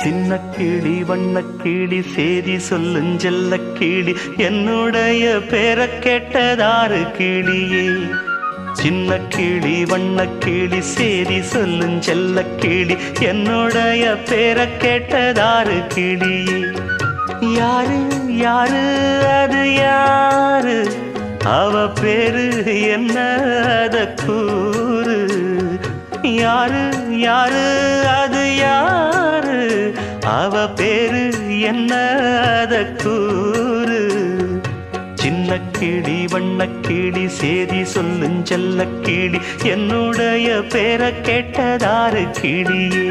சின்ன கிளி வண்ணக்கிளி சேதி சொல்லுஞ்செல்ல கிளி என்னுடைய பேரை கேட்டதாறு கிளியே. சின்ன கிளி வண்ணக்கிளி சேதி சொல்லுஞ்செல்ல கிளி என்னுடைய பேரை கேட்டதாறு கிளியே. யாரு யாரு அது யாரு, அவ பேரு என்ன அத கூறு. யாரு யாரு அது யாரு, அவ பேரு என்ன அத கூறு. சின்ன கிளி வண்ணக்கிளி சேதி சொல்லுஞ்செல்ல கிளி என்னுடைய பேரை கேட்டதாறு கிளியே.